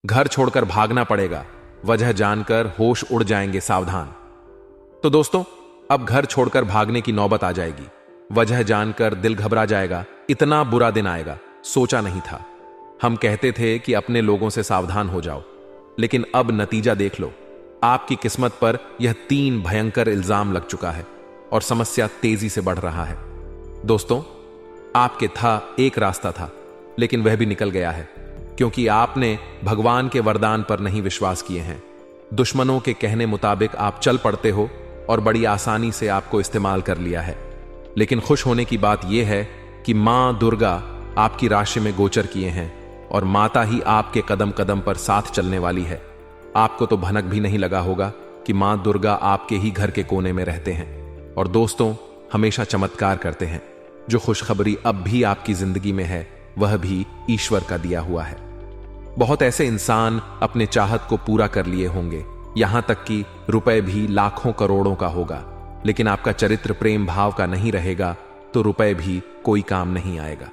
घर छोड़कर भागना पड़ेगा, वजह जानकर होश उड़ जाएंगे, सावधान। तो दोस्तों, अब घर छोड़कर भागने की नौबत आ जाएगी। वजह जानकर दिल घबरा जाएगा, इतना बुरा दिन आएगा, सोचा नहीं था। हम कहते थे कि अपने लोगों से सावधान हो जाओ, लेकिन अब नतीजा देख लो। आपकी किस्मत पर यह 3 भयंकर इल्जाम लग चुका है और समस्या तेजी से बढ़ रहा है। दोस्तों, आपके था एक रास्ता था, लेकिन वह भी निकल गया है, क्योंकि आपने भगवान के वरदान पर नहीं विश्वास किए हैं। दुश्मनों के कहने मुताबिक आप चल पड़ते हो और बड़ी आसानी से आपको इस्तेमाल कर लिया है। लेकिन खुश होने की बात यह है कि मां दुर्गा आपकी राशि में गोचर किए हैं और माता ही आपके कदम कदम पर साथ चलने वाली है। आपको तो भनक भी नहीं लगा होगा कि मां दुर्गा आपके ही घर के कोने में रहते हैं और दोस्तों, हमेशा चमत्कार करते हैं। जो खुशखबरी अब भी आपकी जिंदगी में है, वह भी ईश्वर का दिया हुआ है। बहुत ऐसे इंसान अपने चाहत को पूरा कर लिए होंगे, यहां तक कि रुपए भी लाखों करोड़ों का होगा, लेकिन आपका चरित्र प्रेम भाव का नहीं रहेगा तो रुपए भी कोई काम नहीं आएगा।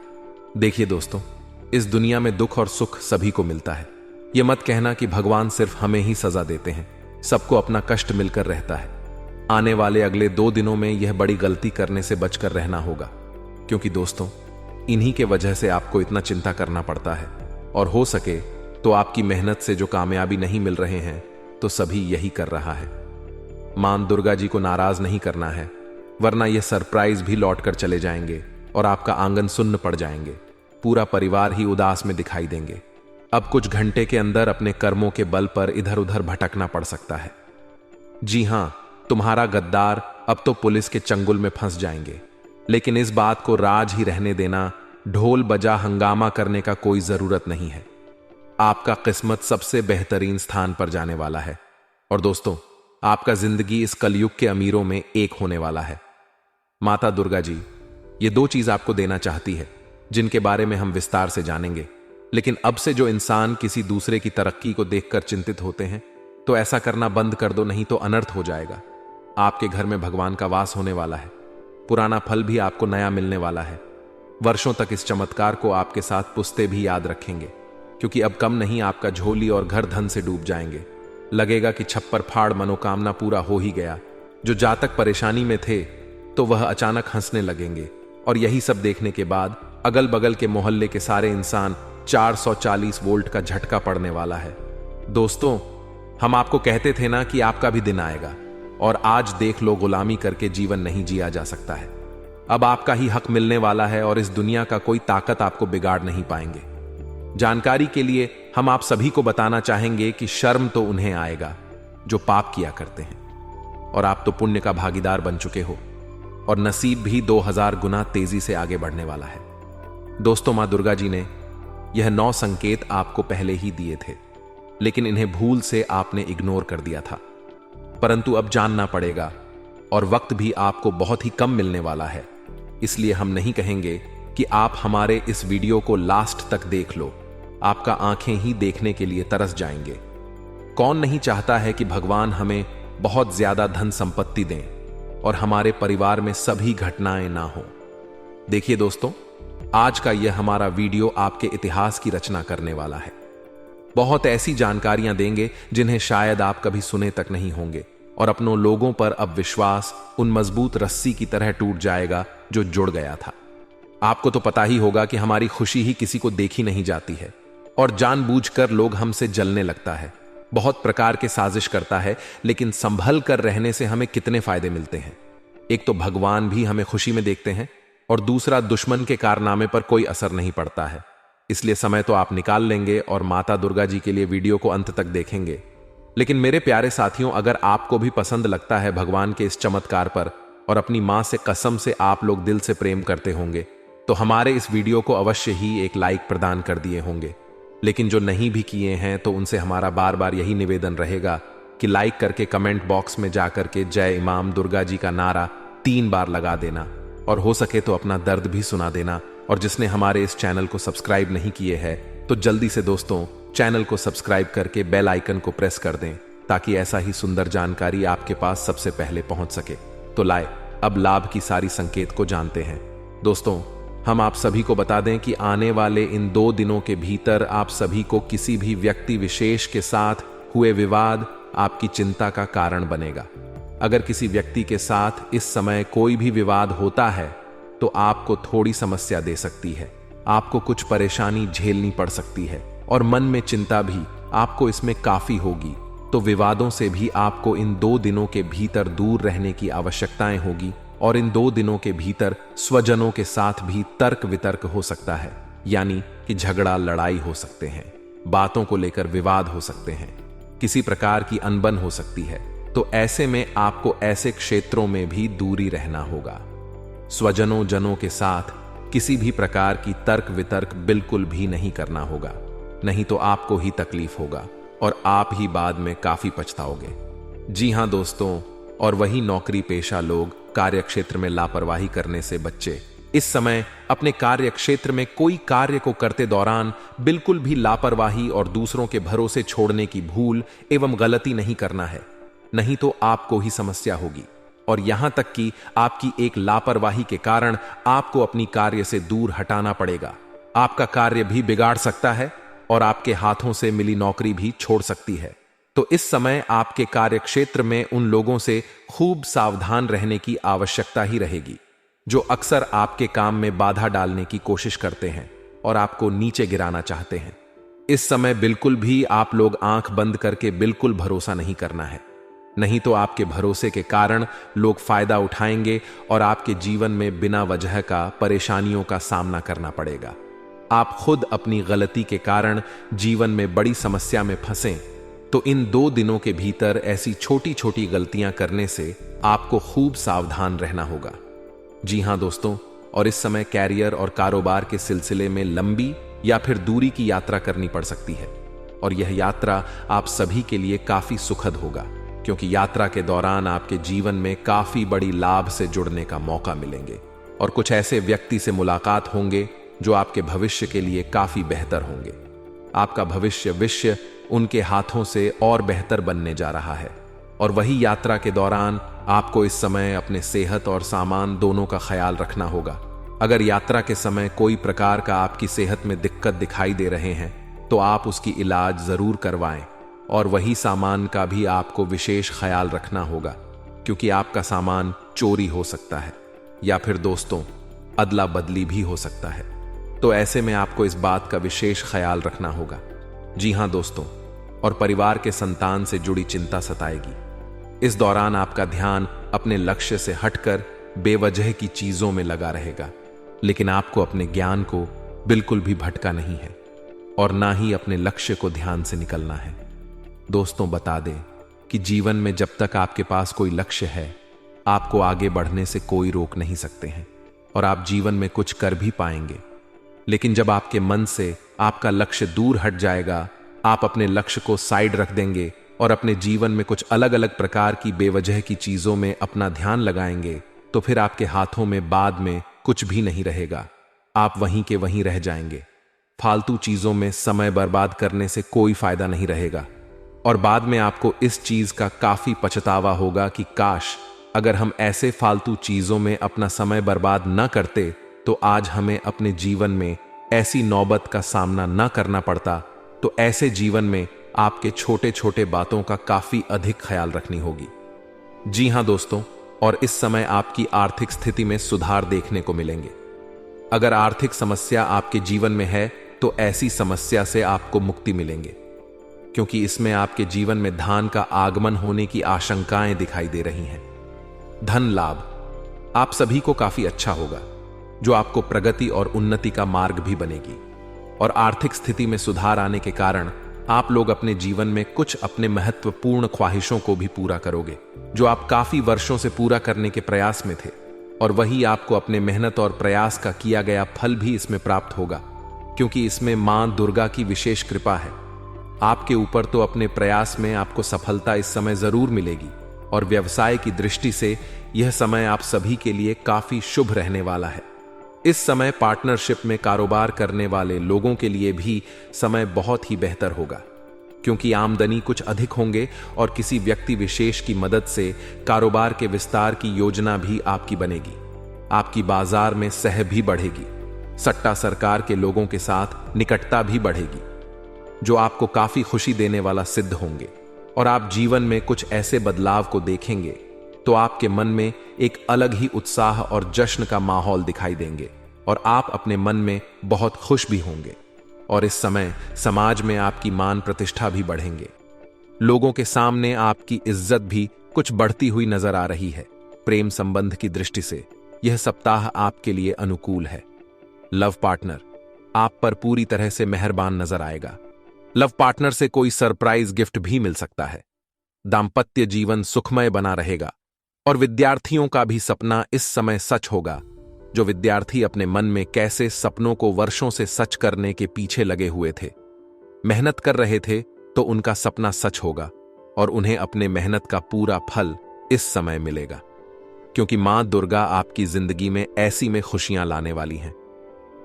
देखिए दोस्तों, इस दुनिया में दुख और सुख सभी को मिलता है। यह मत कहना कि भगवान सिर्फ हमें ही सजा देते हैं, सबको अपना कष्ट मिलकर रहता है। आने वाले अगले 2 दिनों में यह बड़ी गलती करने से बचकर रहना होगा, क्योंकि दोस्तों, इन्हीं के वजह से आपको इतना चिंता करना पड़ता है। और हो सके तो आपकी मेहनत से जो कामयाबी नहीं मिल रहे हैं, तो सभी यही कर रहा है। मां दुर्गा जी को नाराज नहीं करना है, वरना यह सरप्राइज भी लौट कर चले जाएंगे और आपका आंगन सुन्न पड़ जाएंगे। पूरा परिवार ही उदास में दिखाई देंगे। अब कुछ घंटे के अंदर अपने कर्मों के बल पर इधर उधर भटकना पड़ सकता है। जी हां, तुम्हारा गद्दार अब तो पुलिस के चंगुल में फंस जाएंगे, लेकिन इस बात को राज ही रहने देना। ढोल बजा हंगामा करने का कोई जरूरत नहीं है। आपका किस्मत सबसे बेहतरीन स्थान पर जाने वाला है। और दोस्तों, आपका जिंदगी इस कलयुग के अमीरों में एक होने वाला है। माता दुर्गा जी ये 2 चीज आपको देना चाहती है, जिनके बारे में हम विस्तार से जानेंगे। लेकिन अब से जो इंसान किसी दूसरे की तरक्की को देखकर चिंतित होते हैं, तो ऐसा करना बंद कर दो, नहीं तो अनर्थ हो जाएगा। आपके घर में भगवान का वास होने वाला है। पुराना फल भी आपको नया मिलने वाला है। वर्षों तक इस चमत्कार को आपके साथ पुश्ते भी याद रखेंगे, क्योंकि अब कम नहीं, आपका झोली और घर धन से डूब जाएंगे। लगेगा कि छप्पर फाड़ मनोकामना पूरा हो ही गया। जो जातक परेशानी में थे, तो वह अचानक हंसने लगेंगे। और यही सब देखने के बाद अगल बगल के मोहल्ले के सारे इंसान 440 वोल्ट का झटका पड़ने वाला है। दोस्तों, हम आपको कहते थे ना कि आपका भी दिन आएगा, और आज देख लो, गुलामी करके जीवन नहीं जिया जा सकता है। अब आपका ही हक मिलने वाला है और इस दुनिया का कोई ताकत आपको बिगाड़ नहीं पाएंगे। जानकारी के लिए हम आप सभी को बताना चाहेंगे कि शर्म तो उन्हें आएगा जो पाप किया करते हैं, और आप तो पुण्य का भागीदार बन चुके हो, और नसीब भी 2000 गुना तेजी से आगे बढ़ने वाला है। दोस्तों, मां दुर्गा जी ने यह 9 संकेत आपको पहले ही दिए थे, लेकिन इन्हें भूल से आपने इग्नोर कर दिया था। परंतु अब जानना पड़ेगा, और वक्त भी आपको बहुत ही कम मिलने वाला है। इसलिए हम नहीं कहेंगे कि आप हमारे इस वीडियो को लास्ट तक देख लो। आपका आंखें ही देखने के लिए तरस जाएंगे। कौन नहीं चाहता है कि भगवान हमें बहुत ज्यादा धन संपत्ति दें और हमारे परिवार में सभी घटनाएं ना हो। देखिए दोस्तों, आज का यह हमारा वीडियो आपके इतिहास की रचना करने वाला है। बहुत ऐसी जानकारियां देंगे जिन्हें शायद आप कभी सुने तक नहीं होंगे, और अपनों लोगों पर अब विश्वास उन मजबूत रस्सी की तरह टूट जाएगा जो जुड़ गया था। आपको तो पता ही होगा कि हमारी खुशी ही किसी को देखी नहीं जाती है, और जानबूझकर लोग हमसे जलने लगता है। बहुत प्रकार के साजिश करता है, लेकिन संभल कर रहने से हमें कितने फायदे मिलते हैं। एक तो भगवान भी हमें खुशी में देखते हैं, और दूसरा दुश्मन के कारनामे पर कोई असर नहीं पड़ता है। इसलिए समय तो आप निकाल लेंगे और माता दुर्गा जी के लिए वीडियो को अंत तक देखेंगे। लेकिन मेरे प्यारे साथियों, अगर आपको भी पसंद लगता है भगवान के इस चमत्कार पर, और अपनी मां से कसम से आप लोग दिल से प्रेम करते होंगे, तो हमारे इस वीडियो को अवश्य ही एक लाइक प्रदान कर दिए होंगे। लेकिन जो नहीं भी किए हैं, तो उनसे हमारा बार बार यही निवेदन रहेगा कि लाइक करके कमेंट बॉक्स में जाकर के जय इमाम दुर्गा जी का नारा 3 बार लगा देना, और हो सके तो अपना दर्द भी सुना देना। और जिसने हमारे इस चैनल को सब्सक्राइब नहीं किए हैं, तो जल्दी से दोस्तों चैनल को सब्सक्राइब करके बेल आइकन को प्रेस कर दें, ताकि ऐसा ही सुंदर जानकारी आपके पास सबसे पहले पहुंच सके। तो लाए अब लाभ की सारी संकेत को जानते हैं। दोस्तों, हम आप सभी को बता दें कि आने वाले इन 2 दिनों के भीतर आप सभी को किसी भी व्यक्ति विशेष के साथ हुए विवाद आपकी चिंता का कारण बनेगा। अगर किसी व्यक्ति के साथ इस समय कोई भी विवाद होता है तो आपको थोड़ी समस्या दे सकती है, आपको कुछ परेशानी झेलनी पड़ सकती है और मन में चिंता भी आपको इसमें काफी होगी। तो विवादों से भी आपको इन 2 दिनों के भीतर दूर रहने की आवश्यकताएं होगी और इन 2 दिनों के भीतर स्वजनों के साथ भी तर्क वितर्क हो सकता है, यानी कि झगड़ा लड़ाई हो सकते हैं, बातों को लेकर विवाद हो सकते हैं, किसी प्रकार की अनबन हो सकती है। तो ऐसे में आपको ऐसे क्षेत्रों में भी दूरी रहना होगा। स्वजनों जनों के साथ किसी भी प्रकार की तर्क वितर्क बिल्कुल भी नहीं करना होगा, नहीं तो आपको ही तकलीफ होगा और आप ही बाद में काफी पछताओगे। जी हां दोस्तों, और वही नौकरी पेशा लोग कार्य क्षेत्र में लापरवाही करने से बच्चे। इस समय अपने कार्य क्षेत्र में कोई कार्य को करते दौरान बिल्कुल भी लापरवाही और दूसरों के भरोसे छोड़ने की भूल एवं गलती नहीं करना है, नहीं तो आपको ही समस्या होगी और यहां तक कि आपकी एक लापरवाही के कारण आपको अपनी कार्य से दूर हटाना पड़ेगा। आपका कार्य भी बिगाड़ सकता है और आपके हाथों से मिली नौकरी भी छोड़ सकती है। तो इस समय आपके कार्य क्षेत्र में उन लोगों से खूब सावधान रहने की आवश्यकता ही रहेगी जो अक्सर आपके काम में बाधा डालने की कोशिश करते हैं और आपको नीचे गिराना चाहते हैं। इस समय बिल्कुल भी आप लोग आंख बंद करके बिल्कुल भरोसा नहीं करना है, नहीं तो आपके भरोसे के कारण लोग फायदा उठाएंगे और आपके जीवन में बिना वजह का परेशानियों का सामना करना पड़ेगा। आप खुद अपनी गलती के कारण जीवन में बड़ी समस्या में फंसें तो इन 2 दिनों के भीतर ऐसी छोटी छोटी गलतियां करने से आपको खूब सावधान रहना होगा। जी हां दोस्तों, और इस समय कैरियर और कारोबार के सिलसिले में लंबी या फिर दूरी की यात्रा करनी पड़ सकती है और यह यात्रा आप सभी के लिए काफी सुखद होगा, क्योंकि यात्रा के दौरान आपके जीवन में काफी बड़ी लाभ से जुड़ने का मौका मिलेंगे और कुछ ऐसे व्यक्ति से मुलाकात होंगे जो आपके भविष्य के लिए काफी बेहतर होंगे। आपका भविष्य उनके हाथों से और बेहतर बनने जा रहा है और वही यात्रा के दौरान आपको इस समय अपने सेहत और सामान दोनों का ख्याल रखना होगा। अगर यात्रा के समय कोई प्रकार का आपकी सेहत में दिक्कत दिखाई दे रहे हैं तो आप उसकी इलाज जरूर करवाएं और वही सामान का भी आपको विशेष ख्याल रखना होगा, क्योंकि आपका सामान चोरी हो सकता है या फिर दोस्तों अदला बदली भी हो सकता है। तो ऐसे में आपको इस बात का विशेष ख्याल रखना होगा। जी हां दोस्तों, और परिवार के संतान से जुड़ी चिंता सताएगी। इस दौरान आपका ध्यान अपने लक्ष्य से हटकर बेवजह की चीजों में लगा रहेगा, लेकिन आपको अपने ज्ञान को बिल्कुल भी भटका नहीं है और ना ही अपने लक्ष्य को ध्यान से निकलना है। दोस्तों बता दें कि जीवन में जब तक आपके पास कोई लक्ष्य है, आपको आगे बढ़ने से कोई रोक नहीं सकते हैं और आप जीवन में कुछ कर भी पाएंगे। लेकिन जब आपके मन से आपका लक्ष्य दूर हट जाएगा, आप अपने लक्ष्य को साइड रख देंगे और अपने जीवन में कुछ अलग अलग प्रकार की बेवजह की चीजों में अपना ध्यान लगाएंगे, तो फिर आपके हाथों में बाद में कुछ भी नहीं रहेगा। आप वहीं के वहीं रह जाएंगे। फालतू चीजों में समय बर्बाद करने से कोई फायदा नहीं रहेगा और बाद में आपको इस चीज का काफी पछतावा होगा कि काश अगर हम ऐसे फालतू चीजों में अपना समय बर्बाद न करते तो आज हमें अपने जीवन में ऐसी नौबत का सामना न करना पड़ता। तो ऐसे जीवन में आपके छोटे छोटे बातों का काफी अधिक ख्याल रखनी होगी। जी हां दोस्तों, और इस समय आपकी आर्थिक स्थिति में सुधार देखने को मिलेंगे। अगर आर्थिक समस्या आपके जीवन में है तो ऐसी समस्या से आपको मुक्ति मिलेंगे, क्योंकि इसमें आपके जीवन में धन का आगमन होने की आशंकाएं दिखाई दे रही हैं। धन लाभ आप सभी को काफी अच्छा होगा, जो आपको प्रगति और उन्नति का मार्ग भी बनेगी और आर्थिक स्थिति में सुधार आने के कारण आप लोग अपने जीवन में कुछ अपने महत्वपूर्ण ख्वाहिशों को भी पूरा करोगे, जो आप काफी वर्षों से पूरा करने के प्रयास में थे और वही आपको अपने मेहनत और प्रयास का किया गया फल भी इसमें प्राप्त होगा, क्योंकि इसमें मां दुर्गा की विशेष कृपा है आपके ऊपर। तो अपने प्रयास में आपको सफलता इस समय जरूर मिलेगी और व्यवसाय की दृष्टि से यह समय आप सभी के लिए काफी शुभ रहने वाला है। इस समय पार्टनरशिप में कारोबार करने वाले लोगों के लिए भी समय बहुत ही बेहतर होगा, क्योंकि आमदनी कुछ अधिक होंगे और किसी व्यक्ति विशेष की मदद से कारोबार के विस्तार की योजना भी आपकी बनेगी। आपकी बाजार में सह भी बढ़ेगी सट्टा सरकार के लोगों के साथ निकटता भी बढ़ेगी, जो आपको काफी खुशी देने वाला सिद्ध होंगे। और आप जीवन में कुछ ऐसे बदलाव को देखेंगे तो आपके मन में एक अलग ही उत्साह और जश्न का माहौल दिखाई देंगे और आप अपने मन में बहुत खुश भी होंगे। और इस समय समाज में आपकी मान प्रतिष्ठा भी बढ़ेंगे। लोगों के सामने आपकी इज्जत भी कुछ बढ़ती हुई नजर आ रही है। प्रेम संबंध की दृष्टि से यह सप्ताह आपके लिए अनुकूल है। लव पार्टनर आप पर पूरी तरह से मेहरबान नजर आएगा। लव पार्टनर से कोई सरप्राइज गिफ्ट भी मिल सकता है। दाम्पत्य जीवन सुखमय बना रहेगा और विद्यार्थियों का भी सपना इस समय सच होगा। जो विद्यार्थी अपने मन में कैसे सपनों को वर्षों से सच करने के पीछे लगे हुए थे, मेहनत कर रहे थे, तो उनका सपना सच होगा और उन्हें अपने मेहनत का पूरा फल इस समय मिलेगा, क्योंकि मां दुर्गा आपकी जिंदगी में ऐसी में खुशियां लाने वाली हैं।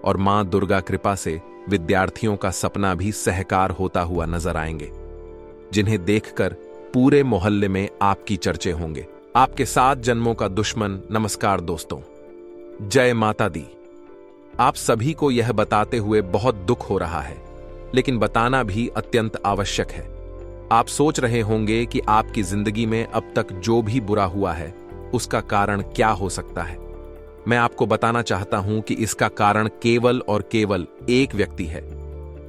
और मां दुर्गा कृपा से विद्यार्थियों का सपना भी सहकार होता हुआ नजर आएंगे, जिन्हें देखकर पूरे मोहल्ले में आपकी चर्चे होंगे। आपके 7 जन्मों का दुश्मन नमस्कार दोस्तों, जय माता दी। आप सभी को यह बताते हुए बहुत दुख हो रहा है, लेकिन बताना भी अत्यंत आवश्यक है। आप सोच रहे होंगे कि आपकी जिंदगी में अब तक जो भी बुरा हुआ है उसका कारण क्या हो सकता है। मैं आपको बताना चाहता हूं कि इसका कारण केवल और केवल एक व्यक्ति है,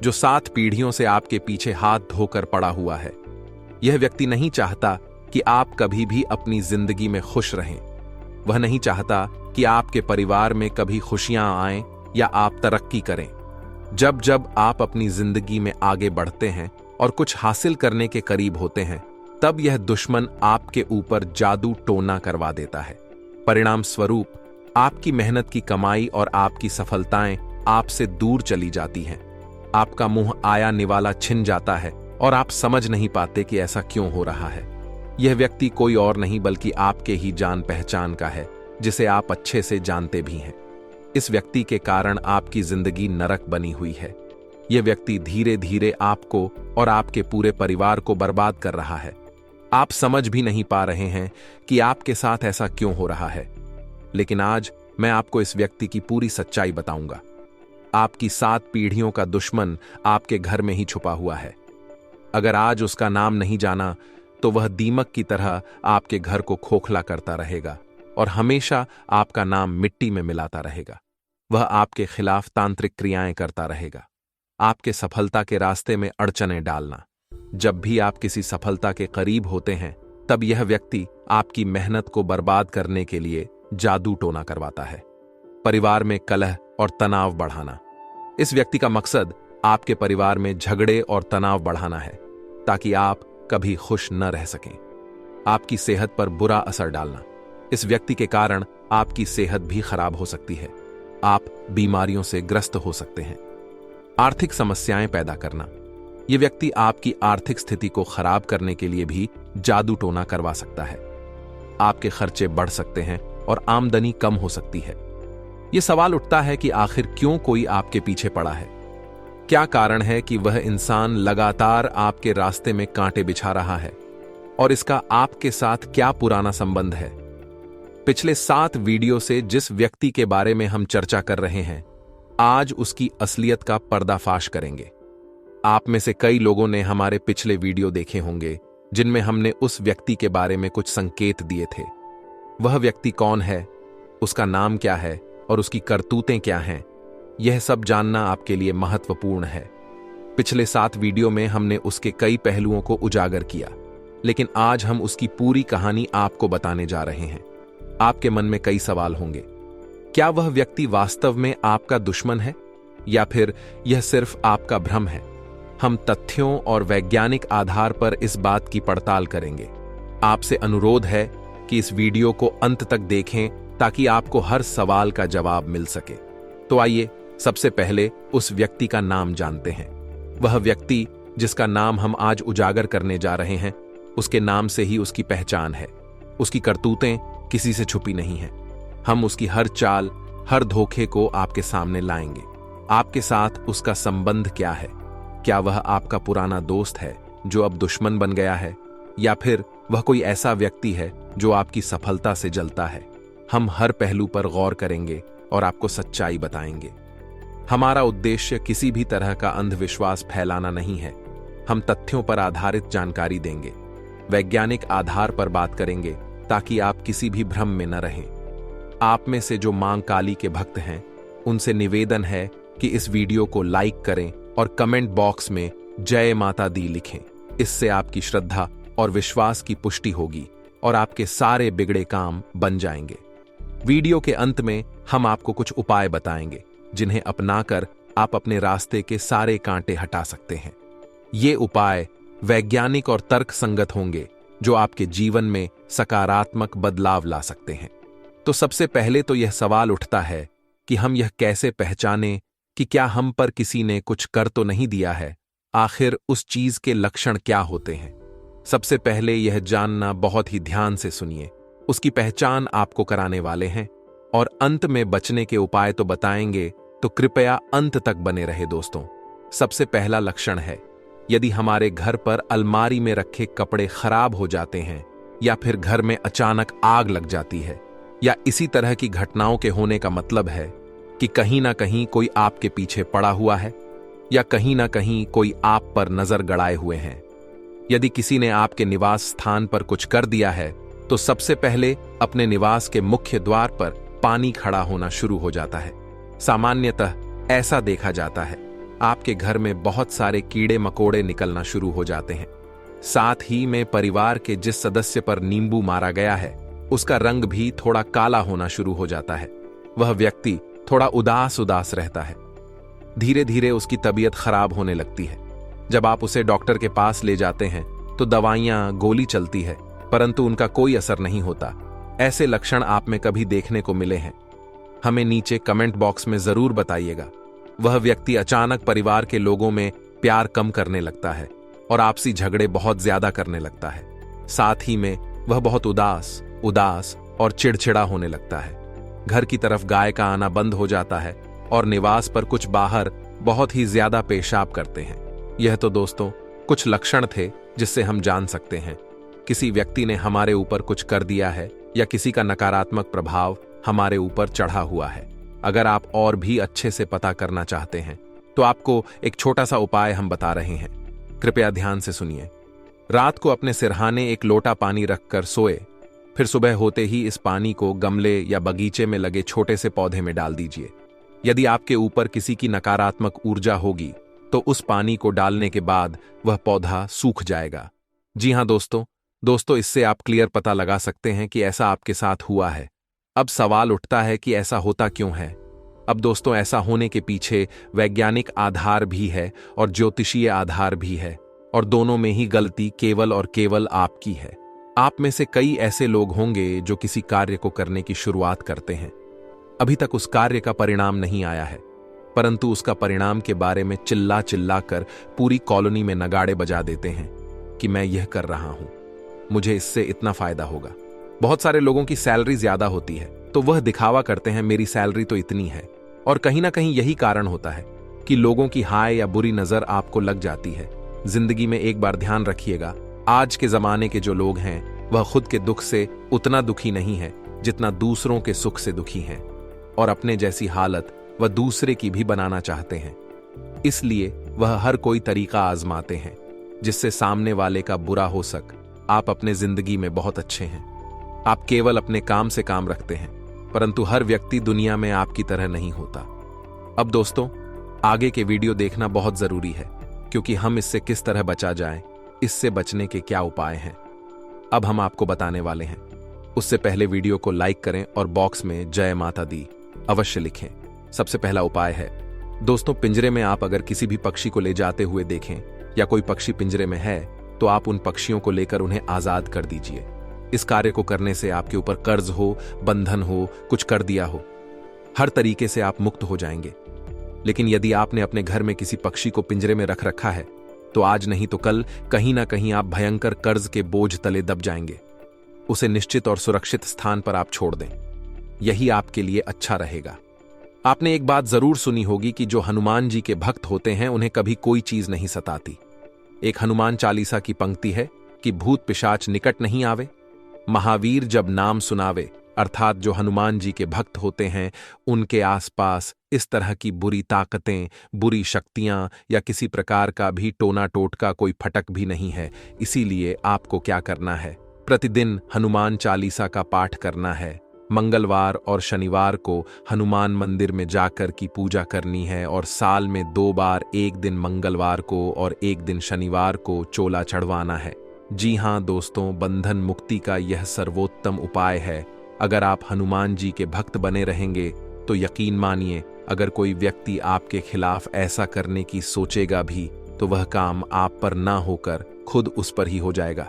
जो 7 पीढ़ियों से आपके पीछे हाथ धोकर पड़ा हुआ है। यह व्यक्ति नहीं चाहता कि आप कभी भी अपनी जिंदगी में खुश रहें। वह नहीं चाहता कि आपके परिवार में कभी खुशियां आएं या आप तरक्की करें। जब जब आप अपनी जिंदगी में आगे बढ़ते हैं और कुछ हासिल करने के करीब होते हैं, तब यह दुश्मन आपके ऊपर जादू टोना करवा देता है। परिणाम स्वरूप आपकी मेहनत की कमाई और आपकी सफलताएं आपसे दूर चली जाती हैं। आपका मुंह आया निवाला छिन जाता है और आप समझ नहीं पाते कि ऐसा क्यों हो रहा है। यह व्यक्ति कोई और नहीं बल्कि आपके ही जान पहचान का है, जिसे आप अच्छे से जानते भी हैं। इस व्यक्ति के कारण आपकी जिंदगी नरक बनी हुई है। यह व्यक्ति धीरे धीरे आपको और आपके पूरे परिवार को बर्बाद कर रहा है। आप समझ भी नहीं पा रहे हैं कि आपके साथ ऐसा क्यों हो रहा है, लेकिन आज मैं आपको इस व्यक्ति की पूरी सच्चाई बताऊंगा। आपकी 7 पीढ़ियों का दुश्मन आपके घर में ही छुपा हुआ है। अगर आज उसका नाम नहीं जाना तो वह दीमक की तरह आपके घर को खोखला करता रहेगा और हमेशा आपका नाम मिट्टी में मिलाता रहेगा। वह आपके खिलाफ तांत्रिक क्रियाएं करता रहेगा, आपके सफलता के रास्ते में अड़चनें डालना। जब भी आप किसी सफलता के करीब होते हैं, तब यह व्यक्ति आपकी मेहनत को बर्बाद करने के लिए जादू टोना करवाता है। परिवार में कलह और तनाव बढ़ाना। इस व्यक्ति का मकसद आपके परिवार में झगड़े और तनाव बढ़ाना है, ताकि आप कभी खुश न रह सकें। आपकी सेहत पर बुरा असर डालना। इस व्यक्ति के कारण आपकी सेहत भी खराब हो सकती है। आप बीमारियों से ग्रस्त हो सकते हैं। आर्थिक समस्याएं पैदा करना। यह व्यक्ति आपकी आर्थिक स्थिति को खराब करने के लिए भी जादू टोना करवा सकता है। आपके खर्चे बढ़ सकते हैं और आमदनी कम हो सकती है। यह सवाल उठता है कि आखिर क्यों कोई आपके पीछे पड़ा है? क्या कारण है कि वह इंसान लगातार आपके रास्ते में कांटे बिछा रहा है? और इसका आपके साथ क्या पुराना संबंध है? पिछले 7 वीडियो से जिस व्यक्ति के बारे में हम चर्चा कर रहे हैं, आज उसकी असलियत का पर्दाफाश करेंगे। आप में से कई लोगों ने हमारे पिछले वीडियो देखे होंगे, जिनमें हमने उस व्यक्ति के बारे में कुछ संकेत दिए थे। वह व्यक्ति कौन है, उसका नाम क्या है और उसकी करतूतें क्या हैं, यह सब जानना आपके लिए महत्वपूर्ण है। पिछले 7 वीडियो में हमने उसके कई पहलुओं को उजागर किया, लेकिन आज हम उसकी पूरी कहानी आपको बताने जा रहे हैं। आपके मन में कई सवाल होंगे। क्या वह व्यक्ति वास्तव में आपका दुश्मन है या फिर यह सिर्फ आपका भ्रम है? हम तथ्यों और वैज्ञानिक आधार पर इस बात की पड़ताल करेंगे। आपसे अनुरोध है कि इस वीडियो को अंत तक देखें ताकि आपको हर सवाल का जवाब मिल सके। तो आइए सबसे पहले उस व्यक्ति का नाम जानते हैं। वह व्यक्ति जिसका नाम हम आज उजागर करने जा रहे हैं, उसके नाम से ही उसकी पहचान है। उसकी करतूतें किसी से छुपी नहीं हैं। हम उसकी हर चाल, हर धोखे को आपके सामने लाएंगे। आपके साथ उसका संबंध क्या है? क्या वह आपका पुराना दोस्त है जो अब दुश्मन बन गया है, या फिर वह कोई ऐसा व्यक्ति है जो आपकी सफलता से जलता है? हम हर पहलू पर गौर करेंगे और आपको सच्चाई बताएंगे। हमारा उद्देश्य किसी भी तरह का अंधविश्वास फैलाना नहीं है। हम तथ्यों पर आधारित जानकारी देंगे, वैज्ञानिक आधार पर बात करेंगे ताकि आप किसी भी भ्रम में न रहें। आप में से जो मां काली के भक्त हैं, उनसे निवेदन है कि इस वीडियो को लाइक करें और कमेंट बॉक्स में जय माता दी लिखें। इससे आपकी श्रद्धा और विश्वास की पुष्टि होगी और आपके सारे बिगड़े काम बन जाएंगे। वीडियो के अंत में हम आपको कुछ उपाय बताएंगे जिन्हें अपनाकर आप अपने रास्ते के सारे कांटे हटा सकते हैं। ये उपाय वैज्ञानिक और तर्क संगत होंगे जो आपके जीवन में सकारात्मक बदलाव ला सकते हैं। तो सबसे पहले तो यह सवाल उठता है कि हम यह कैसे पहचानें कि क्या हम पर किसी ने कुछ कर तो नहीं दिया है। आखिर उस चीज के लक्षण क्या होते हैं? सबसे पहले यह जानना बहुत ही ध्यान से सुनिए। उसकी पहचान आपको कराने वाले हैं और अंत में बचने के उपाय तो बताएंगे, तो कृपया अंत तक बने रहे दोस्तों। सबसे पहला लक्षण है, यदि हमारे घर पर अलमारी में रखे कपड़े खराब हो जाते हैं या फिर घर में अचानक आग लग जाती है या इसी तरह की घटनाओं के होने का मतलब है कि कहीं ना कहीं कोई आपके पीछे पड़ा हुआ है या कहीं ना कहीं कोई आप पर नजर गड़ाए हुए हैं। यदि किसी ने आपके निवास स्थान पर कुछ कर दिया है तो सबसे पहले अपने निवास के मुख्य द्वार पर पानी खड़ा होना शुरू हो जाता है। सामान्यतः ऐसा देखा जाता है, आपके घर में बहुत सारे कीड़े मकोड़े निकलना शुरू हो जाते हैं। साथ ही में परिवार के जिस सदस्य पर नींबू मारा गया है उसका रंग भी थोड़ा काला होना शुरू हो जाता है। वह व्यक्ति थोड़ा उदास उदास रहता है। धीरे धीरे उसकी तबीयत खराब होने लगती है। जब आप उसे डॉक्टर के पास ले जाते हैं तो दवाइयां गोली चलती है, परंतु उनका कोई असर नहीं होता। ऐसे लक्षण आप में कभी देखने को मिले हैं? हमें नीचे कमेंट बॉक्स में जरूर बताइएगा। वह व्यक्ति अचानक परिवार के लोगों में प्यार कम करने लगता है और आपसी झगड़े बहुत ज्यादा करने लगता है। साथ ही में वह बहुत उदास और चिड़चिड़ा होने लगता है। घर की तरफ गाय का आना बंद हो जाता है और निवास पर कुछ बाहर बहुत ही ज्यादा पेशाब करते हैं। यह तो दोस्तों कुछ लक्षण थे जिससे हम जान सकते हैं किसी व्यक्ति ने हमारे ऊपर कुछ कर दिया है या किसी का नकारात्मक प्रभाव हमारे ऊपर चढ़ा हुआ है। अगर आप और भी अच्छे से पता करना चाहते हैं तो आपको एक छोटा सा उपाय हम बता रहे हैं। कृपया ध्यान से सुनिए। रात को अपने सिरहाने एक लोटा पानी रखकर सोए, फिर सुबह होते ही इस पानी को गमले या बगीचे में लगे छोटे से पौधे में डाल दीजिए। यदि आपके ऊपर किसी की नकारात्मक ऊर्जा होगी तो उस पानी को डालने के बाद वह पौधा सूख जाएगा। जी हां दोस्तों, इससे आप क्लियर पता लगा सकते हैं कि ऐसा आपके साथ हुआ है। अब सवाल उठता है कि ऐसा होता क्यों है? अब दोस्तों, ऐसा होने के पीछे वैज्ञानिक आधार भी है और ज्योतिषीय आधार भी है, और दोनों में ही गलती केवल और केवल आपकी है। आप में से कई ऐसे लोग होंगे जो किसी कार्य को करने की शुरुआत करते हैं। अभी तक उस कार्य का परिणाम नहीं आया है, परंतु उसका परिणाम के बारे में चिल्ला चिल्ला कर पूरी कॉलोनी में नगाड़े बजा देते हैं कि मैं यह कर रहा हूं, मुझे इससे इतना फायदा होगा। बहुत सारे लोगों की सैलरी ज्यादा होती है तो वह दिखावा करते हैं मेरी सैलरी तो इतनी है, और कहीं ना कहीं यही कारण होता है कि लोगों की हाय या बुरी नजर आपको लग जाती है। जिंदगी में एक बार ध्यान रखिएगा, आज के जमाने के जो लोग हैं वह खुद के दुख से उतना दुखी नहीं है जितना दूसरों के सुख से दुखी हैं, और अपने जैसी हालत वह दूसरे की भी बनाना चाहते हैं। इसलिए वह हर कोई तरीका आजमाते हैं जिससे सामने वाले का बुरा हो सक। आप अपने जिंदगी में बहुत अच्छे हैं, आप केवल अपने काम से काम रखते हैं, परंतु हर व्यक्ति दुनिया में आपकी तरह नहीं होता। अब दोस्तों, आगे के वीडियो देखना बहुत जरूरी है, क्योंकि हम इससे किस तरह बचा जाए, इससे बचने के क्या उपाय हैं, अब हम आपको बताने वाले हैं। उससे पहले वीडियो को लाइक करें और बॉक्स में जय माता दी अवश्य लिखें। सबसे पहला उपाय है दोस्तों, पिंजरे में आप अगर किसी भी पक्षी को ले जाते हुए देखें या कोई पक्षी पिंजरे में है तो आप उन पक्षियों को लेकर उन्हें आजाद कर दीजिए। इस कार्य को करने से आपके ऊपर कर्ज हो, बंधन हो, कुछ कर दिया हो, हर तरीके से आप मुक्त हो जाएंगे। लेकिन यदि आपने अपने घर में किसी पक्षी को पिंजरे में रख रखा है तो आज नहीं तो कल कहीं ना कहीं आप भयंकर कर्ज के बोझ तले दब जाएंगे। उसे निश्चित और सुरक्षित स्थान पर आप छोड़ दें, यही आपके लिए अच्छा रहेगा। आपने एक बात जरूर सुनी होगी कि जो हनुमान जी के भक्त होते हैं उन्हें कभी कोई चीज नहीं सताती। एक हनुमान चालीसा की पंक्ति है कि भूत पिशाच निकट नहीं आवे, महावीर जब नाम सुनावे। अर्थात जो हनुमान जी के भक्त होते हैं उनके आसपास इस तरह की बुरी ताकतें, बुरी शक्तियां या किसी प्रकार का भी टोना टोटका कोई फटक भी नहीं है। इसीलिए आपको क्या करना है, प्रतिदिन हनुमान चालीसा का पाठ करना है। मंगलवार और शनिवार को हनुमान मंदिर में जाकर की पूजा करनी है और साल में 2 बार, एक दिन मंगलवार को और एक दिन शनिवार को चोला चढ़वाना है। जी हाँ दोस्तों, बंधन मुक्ति का यह सर्वोत्तम उपाय है। अगर आप हनुमान जी के भक्त बने रहेंगे तो यकीन मानिए, अगर कोई व्यक्ति आपके खिलाफ ऐसा करने की सोचेगा भी तो वह काम आप पर ना होकर खुद उस पर ही हो जाएगा।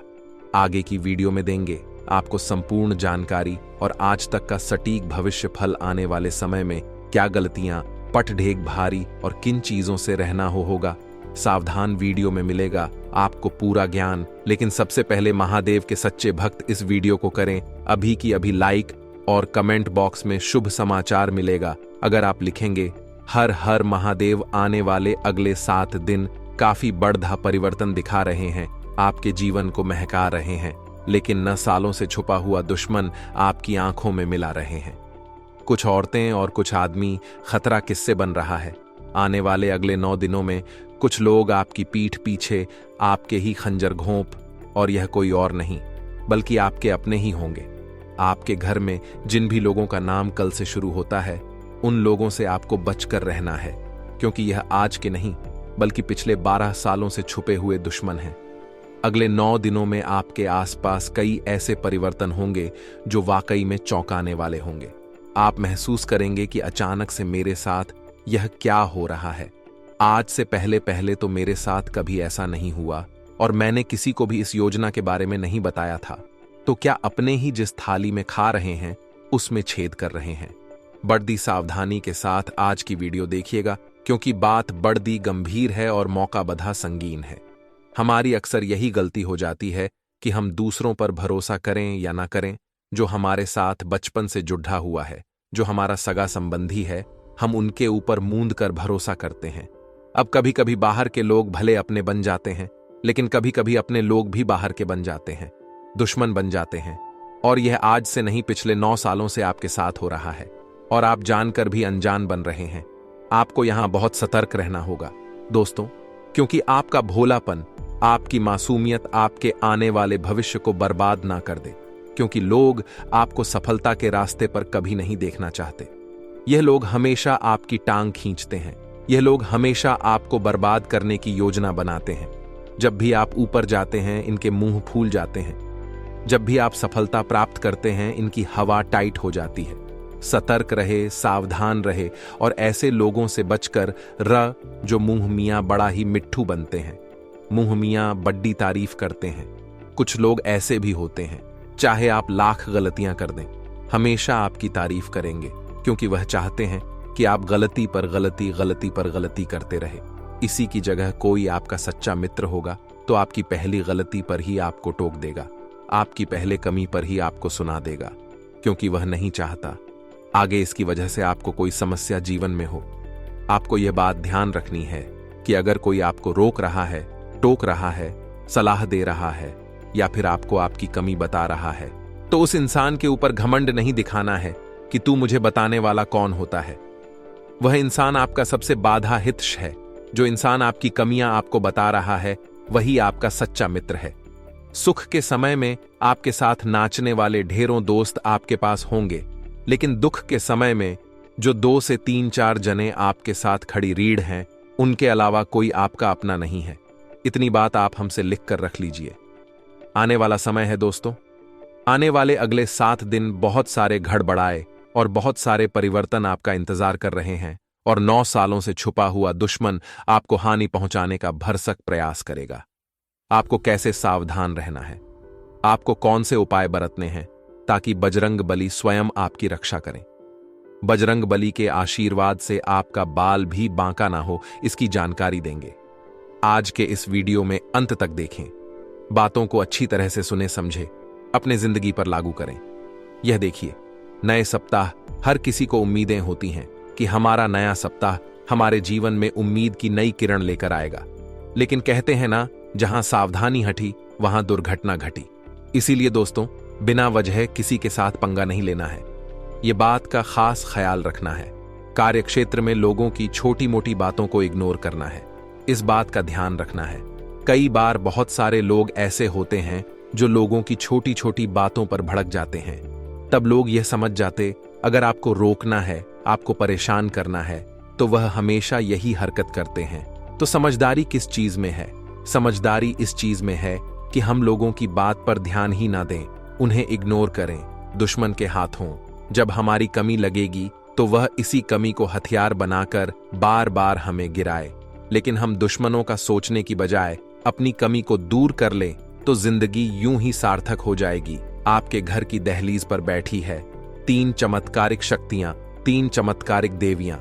आगे की वीडियो में देंगे आपको संपूर्ण जानकारी और आज तक का सटीक भविष्य फल आने वाले समय में क्या गलतियां, पट ढेग भारी और किन चीजों से रहना होगा। सावधान वीडियो में मिलेगा आपको पूरा ज्ञान। लेकिन सबसे पहले महादेव के सच्चे भक्त इस वीडियो को करें अभी की अभी लाइक, और कमेंट बॉक्स में शुभ समाचार मिलेगा। अगर आप लिखेंगे हर हर महादेव, आने वाले अगले 7 दिन काफी बड़ा परिवर्तन दिखा रहे हैं, आपके जीवन को महका रहे हैं। लेकिन न सालों से छुपा हुआ दुश्मन आपकी आंखों में मिला रहे हैं। कुछ औरतें और कुछ आदमी खतरा किससे बन रहा है। आने वाले अगले 9 दिनों में कुछ लोग आपकी पीठ पीछे आपके ही खंजर घोंप, और यह कोई और नहीं बल्कि आपके अपने ही होंगे। आपके घर में जिन भी लोगों का नाम कल से शुरू होता है, उन लोगों से आपको बचकर रहना है, क्योंकि यह आज के नहीं बल्कि पिछले 12 सालों से छुपे हुए दुश्मन हैं। अगले 9 दिनों में आपके आसपास कई ऐसे परिवर्तन होंगे जो वाकई में चौंकाने वाले होंगे। आप महसूस करेंगे कि अचानक से मेरे साथ यह क्या हो रहा है। आज से पहले पहले तो मेरे साथ कभी ऐसा नहीं हुआ और मैंने किसी को भी इस योजना के बारे में नहीं बताया था। तो क्या अपने ही जिस थाली में खा रहे हैं उसमें छेद कर रहे हैं। बड़ी सावधानी के साथ आज की वीडियो देखिएगा, क्योंकि बात बड़ी गंभीर है और मौका बधा संगीन है। हमारी अक्सर यही गलती हो जाती है कि हम दूसरों पर भरोसा करें या ना करें। जो हमारे साथ बचपन से जुड़ा हुआ है, जो हमारा सगा संबंधी है, हम उनके ऊपर मूंद कर भरोसा करते हैं। अब कभी कभी बाहर के लोग भले अपने बन जाते हैं, लेकिन कभी कभी अपने लोग भी बाहर के बन जाते हैं, दुश्मन बन जाते हैं। और यह आज से नहीं, पिछले 9 सालों से आपके साथ हो रहा है और आप जानकर भी अनजान बन रहे हैं। आपको यहां बहुत सतर्क रहना होगा दोस्तों, क्योंकि आपका भोलापन, आपकी मासूमियत आपके आने वाले भविष्य को बर्बाद ना कर दे। क्योंकि लोग आपको सफलता के रास्ते पर कभी नहीं देखना चाहते। यह लोग हमेशा आपकी टांग खींचते हैं। यह लोग हमेशा आपको बर्बाद करने की योजना बनाते हैं। जब भी आप ऊपर जाते हैं, इनके मुंह फूल जाते हैं। जब भी आप सफलता प्राप्त करते हैं, इनकी हवा टाइट हो जाती है। सतर्क रहे, सावधान रहे और ऐसे लोगों से बचकर जो मुंह मियां बड़ा ही मिट्ठू बनते हैं। मुंह मियां बड्डी तारीफ करते हैं। कुछ लोग ऐसे भी होते हैं, चाहे आप लाख गलतियां कर दें, हमेशा आपकी तारीफ करेंगे, क्योंकि वह चाहते हैं कि आप गलती पर गलती, गलती पर गलती करते रहे। इसी की जगह कोई आपका सच्चा मित्र होगा तो आपकी पहली गलती पर ही आपको टोक देगा, आपकी पहले कमी पर ही आपको सुना देगा, क्योंकि वह नहीं चाहता आगे इसकी वजह से आपको कोई समस्या जीवन में हो। आपको यह बात ध्यान रखनी है कि अगर कोई आपको रोक रहा है, टोक रहा है, सलाह दे रहा है या फिर आपको आपकी कमी बता रहा है, तो उस इंसान के ऊपर घमंड नहीं दिखाना है कि तू मुझे बताने वाला कौन होता है। वह इंसान आपका सबसे बाधा हितश है। जो इंसान आपकी कमियां आपको बता रहा है, वही आपका सच्चा मित्र है। सुख के समय में आपके साथ नाचने वाले ढेरों दोस्त आपके पास होंगे, लेकिन दुख के समय में जो 2 से 3-4 जने आपके साथ खड़ी रीढ़ हैं, उनके अलावा कोई आपका अपना नहीं है। इतनी बात आप हमसे लिख कर रख लीजिए। आने वाला समय है दोस्तों, आने वाले अगले 7 दिन बहुत सारे गड़बड़ाए और बहुत सारे परिवर्तन आपका इंतजार कर रहे हैं, और 9 सालों से छुपा हुआ दुश्मन आपको हानि पहुंचाने का भरसक प्रयास करेगा। आपको कैसे सावधान रहना है, आपको कौन से उपाय बरतने हैं ताकि बजरंग बली स्वयं आपकी रक्षा करें। बजरंग बली के आशीर्वाद से आपका बाल भी बांका ना हो, इसकी जानकारी देंगे। आज के इस वीडियो में अंत तक देखें, बातों को अच्छी तरह से सुने समझे, अपने जिंदगी पर लागू करें। यह देखिए, नए सप्ताह हर किसी को उम्मीदें होती हैं कि हमारा नया सप्ताह हमारे जीवन में उम्मीद की नई किरण लेकर आएगा। लेकिन कहते हैं ना, जहां सावधानी हटी वहां दुर्घटना घटी। इसीलिए दोस्तों, बिना वजह किसी के साथ पंगा नहीं लेना है। यह बात का खास ख्याल रखना है। कार्यक्षेत्र में लोगों की छोटी मोटी बातों को इग्नोर करना है। इस बात का ध्यान रखना है। कई बार बहुत सारे लोग ऐसे होते हैं जो लोगों की छोटी छोटी बातों पर भड़क जाते हैं। तब लोग यह समझ जाते अगर आपको रोकना है, आपको परेशान करना है, तो वह हमेशा यही हरकत करते हैं। तो समझदारी किस चीज में है? समझदारी इस चीज में है कि हम लोगों की बात पर ध्यान ही ना दें, उन्हें इग्नोर करें। दुश्मन के हाथों जब हमारी कमी लगेगी तो वह इसी कमी को हथियार बनाकर बार बार हमें गिराए। लेकिन हम दुश्मनों का सोचने की बजाय अपनी कमी को दूर कर लें तो जिंदगी यूं ही सार्थक हो जाएगी। आपके घर की दहलीज पर बैठी है 3 चमत्कारिक शक्तियां, 3 चमत्कारिक देवियां।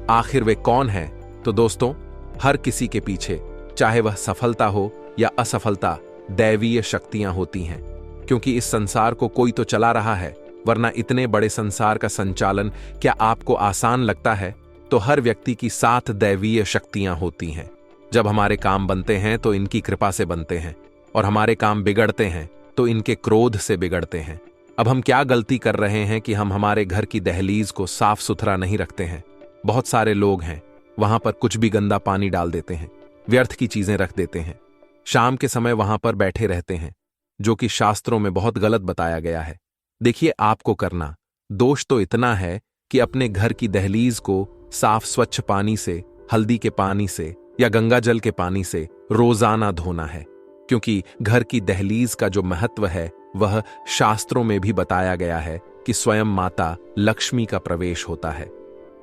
आखिर वे कौन हैं? तो दोस्तों, हर किसी के पीछे, चाहे वह सफलता हो या असफलता, दैवीय शक्तियां होती हैं। क्योंकि इस संसार को कोई तो चला रहा है, वरना इतने बड़े संसार का संचालन क्या आपको आसान लगता है? तो हर व्यक्ति की 7 दैवीय शक्तियां होती हैं। जब हमारे काम बनते हैं तो इनकी कृपा से बनते हैं, और हमारे काम बिगड़ते हैं तो इनके क्रोध से बिगड़ते हैं। अब हम क्या गलती कर रहे हैं कि हम हमारे घर की दहलीज को साफ सुथरा नहीं रखते हैं। बहुत सारे लोग हैं, वहां पर कुछ भी गंदा पानी डाल देते हैं, व्यर्थ की चीजें रख देते हैं, शाम के समय वहां पर बैठे रहते हैं, जो कि शास्त्रों में बहुत गलत बताया गया है। देखिए, आपको करना दोष तो इतना है कि अपने घर की दहलीज को साफ स्वच्छ पानी से, हल्दी के पानी से या गंगा जल के पानी से रोजाना धोना है। क्योंकि घर की दहलीज का जो महत्व है वह शास्त्रों में भी बताया गया है कि स्वयं माता लक्ष्मी का प्रवेश होता है।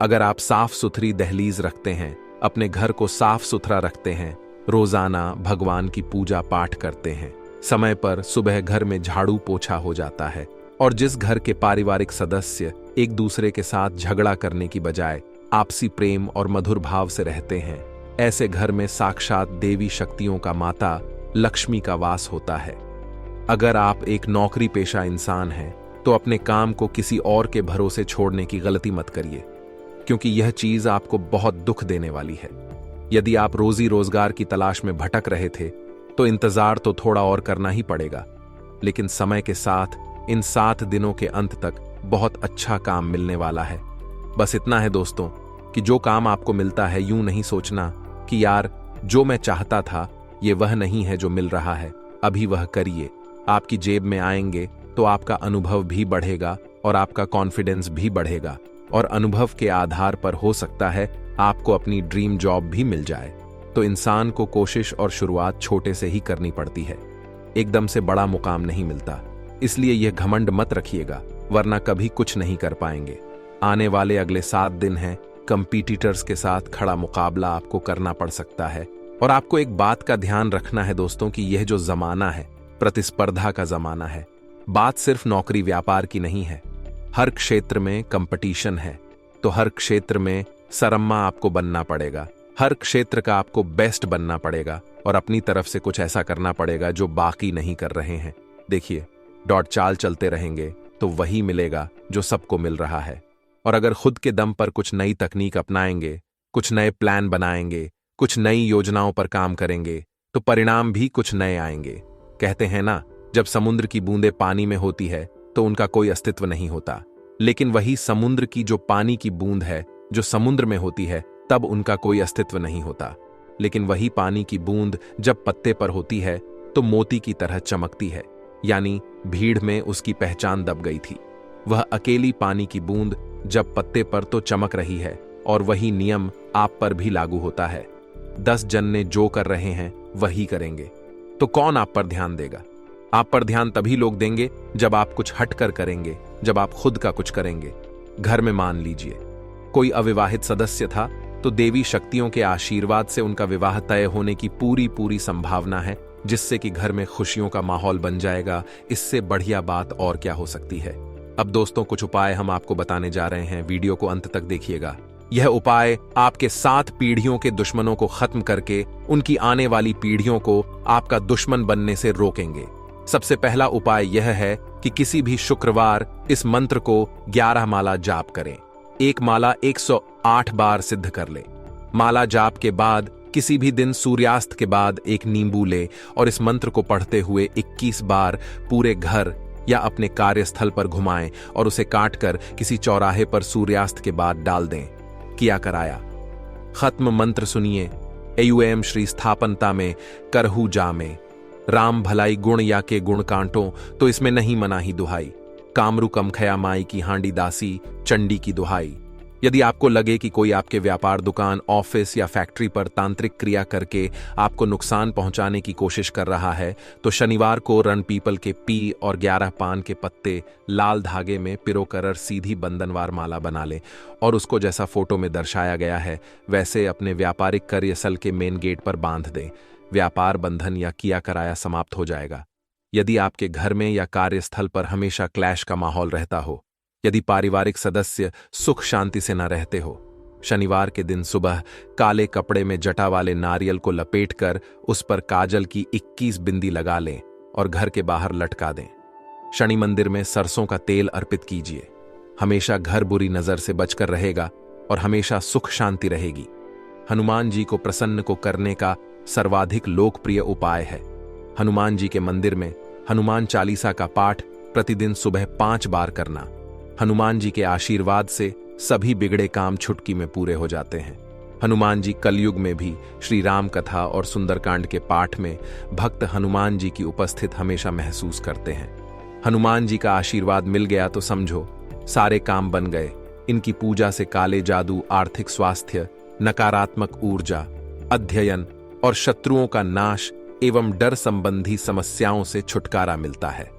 अगर आप साफ सुथरी दहलीज रखते हैं, अपने घर को साफ सुथरा रखते हैं, रोजाना भगवान की पूजा पाठ करते हैं, समय पर सुबह घर में झाड़ू पोछा हो जाता है, और जिस घर के पारिवारिक सदस्य एक दूसरे के साथ झगड़ा करने की बजाय आपसी प्रेम और मधुर भाव से रहते हैं, ऐसे घर में साक्षात देवी शक्तियों का माता लक्ष्मी का वास होता है। अगर आप एक नौकरी पेशा इंसान हैं तो अपने काम को किसी और के भरोसे छोड़ने की गलती मत करिए, क्योंकि यह चीज आपको बहुत दुख देने वाली है। यदि आप रोजी रोजगार की तलाश में भटक रहे थे तो इंतजार तो थोड़ा और करना ही पड़ेगा, लेकिन समय के साथ इन 7 दिनों के अंत तक बहुत अच्छा काम मिलने वाला है। बस इतना है दोस्तों कि जो काम आपको मिलता है, यूं नहीं सोचना कि यार जो मैं चाहता था ये वह नहीं है जो मिल रहा है, अभी वह करिए। आपकी जेब में आएंगे तो आपका अनुभव भी बढ़ेगा और आपका कॉन्फिडेंस भी बढ़ेगा, और अनुभव के आधार पर हो सकता है आपको अपनी ड्रीम जॉब भी मिल जाए। तो इंसान को कोशिश और शुरुआत छोटे से ही करनी पड़ती है, एकदम से बड़ा मुकाम नहीं मिलता। इसलिए यह घमंड मत रखिएगा, वरना कभी कुछ नहीं कर पाएंगे। आने वाले अगले 7 दिन हैं, कंपीटिटर्स के साथ खड़ा मुकाबला आपको करना पड़ सकता है। और आपको एक बात का ध्यान रखना है दोस्तों कि यह जो जमाना है प्रतिस्पर्धा का जमाना है। बात सिर्फ नौकरी व्यापार की नहीं है, हर क्षेत्र में कंपटीशन है। तो हर क्षेत्र में सरम्मा आपको बनना पड़ेगा, हर क्षेत्र का आपको बेस्ट बनना पड़ेगा, और अपनी तरफ से कुछ ऐसा करना पड़ेगा जो बाकी नहीं कर रहे हैं। देखिए, डॉट चाल चलते रहेंगे तो वही मिलेगा जो सबको मिल रहा है। और अगर खुद के दम पर कुछ नई तकनीक अपनाएंगे, कुछ नए प्लान बनाएंगे, कुछ नई योजनाओं पर काम करेंगे, तो परिणाम भी कुछ नए आएंगे। कहते हैं ना, जब समुद्र की बूंदें पानी में होती है तो उनका कोई अस्तित्व नहीं होता, लेकिन वही समुद्र की जो पानी की बूंद है जो समुद्र में होती है, तब उनका कोई अस्तित्व नहीं होता। लेकिन वही पानी की बूंद जब पत्ते पर होती है तो मोती की तरह चमकती है। यानी भीड़ में उसकी पहचान दब गई थी। वह अकेली पानी की बूंद जब पत्ते पर तो चमक रही है, और वही नियम आप पर भी लागू होता है। 10 जन जो कर रहे हैं वही करेंगे, तो कौन आप पर ध्यान देगा? आप पर ध्यान तभी लोग देंगे जब आप कुछ हटकर करेंगे, जब आप खुद का कुछ करेंगे। घर में मान लीजिए कोई अविवाहित सदस्य था, तो देवी शक्तियों के आशीर्वाद से उनका विवाह तय होने की पूरी संभावना है, जिससे कि घर में खुशियों का माहौल बन जाएगा। इससे बढ़िया बात और क्या हो सकती है। अब दोस्तों, कुछ उपाय हम आपको बताने जा रहे हैं, वीडियो को अंत तक देखिएगा। यह उपाय आपके 7 पीढ़ियों के दुश्मनों को खत्म करके उनकी आने वाली पीढ़ियों को आपका दुश्मन बनने से रोकेंगे। सबसे पहला उपाय यह है कि किसी भी शुक्रवार इस मंत्र को 11 माला जाप करें। एक माला 108 बार सिद्ध कर ले। माला जाप के बाद किसी भी दिन सूर्यास्त के बाद एक नींबू ले और इस मंत्र को पढ़ते हुए 21 बार पूरे घर या अपने कार्यस्थल पर घुमाएं और उसे काटकर किसी चौराहे पर सूर्यास्त के बाद डाल दें। किया कराया। खत्म मंत्र सुनिए। एयुएम श्री स्थापनता में करहु जामे, राम भलाई गुण या के गुण कांटो, तो इसमें नहीं मना ही दुहाई। कामरु कम खया माई की हांडी दासी, चंडी की दुहाई। यदि आपको लगे कि कोई आपके व्यापार, दुकान, ऑफिस या फैक्ट्री पर तांत्रिक क्रिया करके आपको नुकसान पहुंचाने की कोशिश कर रहा है, तो शनिवार को रण पीपल के पी और 11 पान के पत्ते लाल धागे में पिरोकर सीधी बंधनवार माला बना ले और उसको जैसा फोटो में दर्शाया गया है वैसे अपने व्यापारिक कार्यस्थल के मेन गेट पर बांध दें। व्यापार बंधन या किया कराया समाप्त हो जाएगा। यदि आपके घर में या कार्यस्थल पर हमेशा क्लैश का माहौल रहता हो, यदि पारिवारिक सदस्य सुख शांति से न रहते हो, शनिवार के दिन सुबह काले कपड़े में जटा वाले नारियल को लपेटकर उस पर काजल की 21 बिंदी लगा लें और घर के बाहर लटका दें। शनि मंदिर में सरसों का तेल अर्पित कीजिए। हमेशा घर बुरी नजर से बचकर रहेगा और हमेशा सुख शांति रहेगी। हनुमान जी को प्रसन्न को करने का सर्वाधिक लोकप्रिय उपाय है। हनुमान जी के मंदिर में हनुमान चालीसा का पाठ प्रतिदिन सुबह 5 बार करना। हनुमान जी के आशीर्वाद से सभी बिगड़े काम चुटकी में पूरे हो जाते हैं। हनुमान जी कलयुग में भी श्री राम कथा और सुंदरकांड के पाठ में भक्त हनुमान जी की उपस्थित हमेशा महसूस करते हैं। हनुमान जी का आशीर्वाद मिल गया तो समझो सारे काम बन गए। इनकी पूजा से काले जादू, आर्थिक स्वास्थ्य, नकारात्मक ऊर्जा, अध्ययन और शत्रुओं का नाश एवं डर संबंधी समस्याओं से छुटकारा मिलता है।